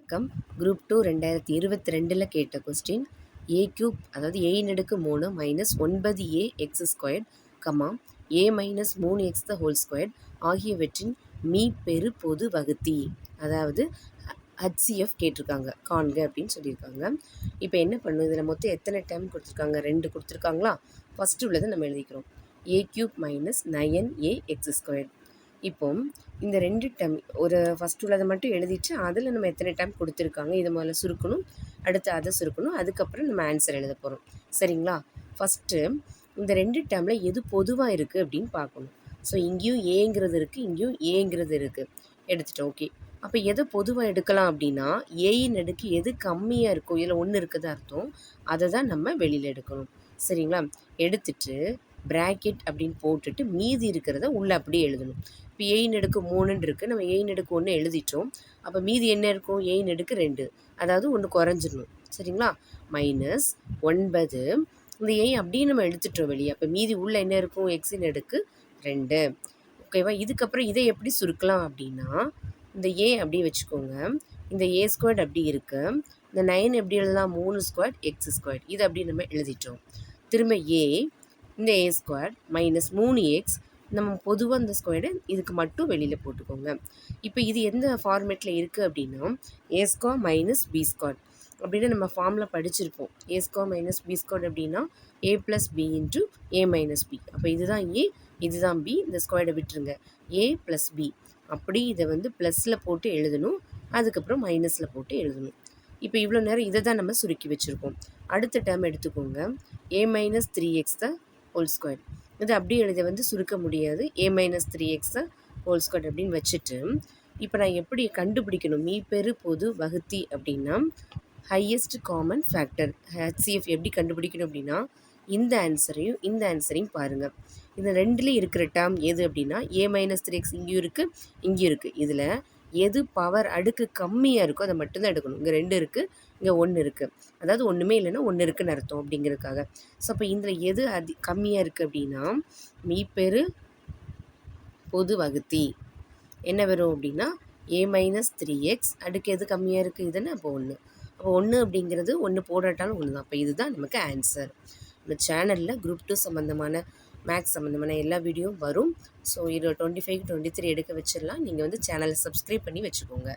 வணக்கம். குரூப் 2 2022ல் கேட்ட question a cube அதாவது ஏயின் அடுக்கு 3 minus 9a X squared comma A minus 3x the whole squared ஆகியவற்றின் மீப்பெரு பொது வகுத்தி, அதாவது ஹச்சிஎஃப் கேட்டிருக்காங்க, காண்க அப்படின்னு சொல்லியிருக்காங்க. இப்போ என்ன பண்ணும், இதில் மொத்தம் எத்தனை டேர்ம் கொடுத்துருக்காங்க, 2 கொடுத்துருக்காங்களா. ஃபஸ்ட்டு உள்ளதை நம்ம எழுதிக்கிறோம், A cube minus 9a X squared. இப்போ இந்த 2 டேர்ம் ஒரு ஃபஸ்ட் உள்ளதை மட்டும் எழுதிட்டு அதில் நம்ம எத்தனை டேர்ம் கொடுத்துருக்காங்க இதை முதல்ல சுருக்கணும், அடுத்து அதை சுருக்கணும், அதுக்கப்புறம் நம்ம ஆன்சர் எழுத போகிறோம். சரிங்களா. ஃபஸ்ட்டு இந்த 2 டேர்மில் எது பொதுவாக இருக்குது அப்படின்னு பார்க்கணும். ஸோ இங்கேயும் ஏங்கிறது இருக்குது, இங்கேயும் ஏங்கிறது இருக்குது, எடுத்துட்டோம். ஓகே, அப்போ எதை பொதுவாக எடுக்கலாம் அப்படின்னா ஏயின் அடுக்கு எது கம்மியாக இருக்கும், இதில் ஒன்று இருக்குதா அர்த்தம், அதை தான் நம்ம வெளியில் எடுக்கணும். சரிங்களா. எடுத்துட்டு ப்ராக்கெட் அப்படின்னு போட்டுட்டு மீதி இருக்கிறத உள்ளே அப்படியே எழுதணும். இப்போ ஏயின் அடுக்கு 3ன்னு இருக்குது, நம்ம ஏயின் அடுக்கு 1 எழுதிட்டோம். அப்போ மீதி என்ன இருக்கும், ஏயின் அடுக்கு 2, அதாவது ஒன்று குறைஞ்சிடணும். சரிங்களா. மைனஸ் 9, இந்த ஏன் அப்படியே நம்ம எடுத்துட்டோம் வெளியே. அப்போ மீதி உள்ள என்ன இருக்கும், எக்ஸின் அடுக்கு 2. ஓகேவா. இதுக்கப்புறம் இதை எப்படி சுருக்கலாம் அப்படின்னா இந்த ஏ அப்படியே வச்சுக்கோங்க, இந்த ஏ ஸ்கொயர்ட் அப்படி இருக்குது, இந்த 9 எப்படி எழுதலாம், 3 ஸ்கொயர்ட் எக்ஸ் ஸ்கொயர்ட், இது அப்படி நம்ம எழுதிட்டோம். திரும்ப ஏ இந்த ஏ ஸ்கொயர் மைனஸ் 3x, நம்ம பொதுவாக இந்த ஸ்கொயர்டு இதுக்கு மட்டும் வெளியில் போட்டுக்கோங்க. இப்போ இது எந்த ஃபார்மேட்டில் இருக்குது அப்படின்னா ஏ ஸ்கொயர் மைனஸ் பி ஸ்கொயர் அப்படின்னு நம்ம ஃபார்மில் படிச்சிருப்போம். ஏ ஸ்கொயர் மைனஸ் பி ஸ்கொயர் அப்படின்னா ஏ ப்ளஸ் பி இன்ட்டு ஏ மைனஸ் பி. அப்போ இதுதான் ஏ, இதுதான் பி, இந்த ஸ்கொயர்டை விட்டுருங்க, ஏ ப்ளஸ் பி. அப்படி இதை வந்து ப்ளஸில் போட்டு எழுதணும், அதுக்கப்புறம் மைனஸில் போட்டு எழுதணும். இப்போ இவ்வளோ நேரம் இதை தான் நம்ம சுருக்கி வச்சுருக்கோம். அடுத்த டேர்ம் எடுத்துக்கோங்க, A minus 3x the whole square. இது அப்படியே எழுத வந்து சுருக்க முடியாது, A minus 3x the whole square அப்படின்னு வச்சுட்டு இப்போ நான் எப்படி கண்டுபிடிக்கணும் மீப்பெரு பொது வகுத்தி அப்படின்னா ஹையஸ்ட் காமன் ஃபேக்டர் ஹச்சிஎஃப் எப்படி கண்டுபிடிக்கணும் அப்படின்னா இந்த ஆன்சரையும் இந்த ஆன்சரையும் பாருங்கள். இந்த ரெண்டுலேயும் இருக்கிற டேர்ம் எது அப்படின்னா ஏ மைனஸ் 3x இங்கேயும் இருக்குது, இங்கேயும் இருக்குது. இதில் எது பவர் அடுக்கு கம்மியாக இருக்கோ அதை மட்டும்தான் எடுக்கணும். இங்கே 2 இருக்குது, இங்கே 1 இருக்குது, அதாவது ஒன்றுமே இல்லைன்னா 1 இருக்குன்னு அர்த்தம் அப்படிங்கிறதுக்காக. ஸோ அப்போ இதில் எது கம்மியாக இருக்குது அப்படின்னா மீப்பெரு பொது வகுத்தி என்ன வரும் அப்படின்னா ஏ மைனஸ் 3x அடுக்கு எது கம்மியாக இருக்குது, இதுன்னு அப்போ 1. அப்போ 1 அப்படிங்கிறது 1 போடாட்டாலும் 1 தான். அப்போ இதுதான் நமக்கு ஆன்சர். நம்ம சேனலில் குரூப் 2 சம்மந்தமான மேக்ஸ் சம்மந்தமான எல்லா வீடியோவும் வரும். ஸோ இது 25 23 எடுக்க வச்சிடலாம். நீங்கள் வந்து சேனலை சப்ஸ்கிரைப் பண்ணி வச்சுக்கோங்க.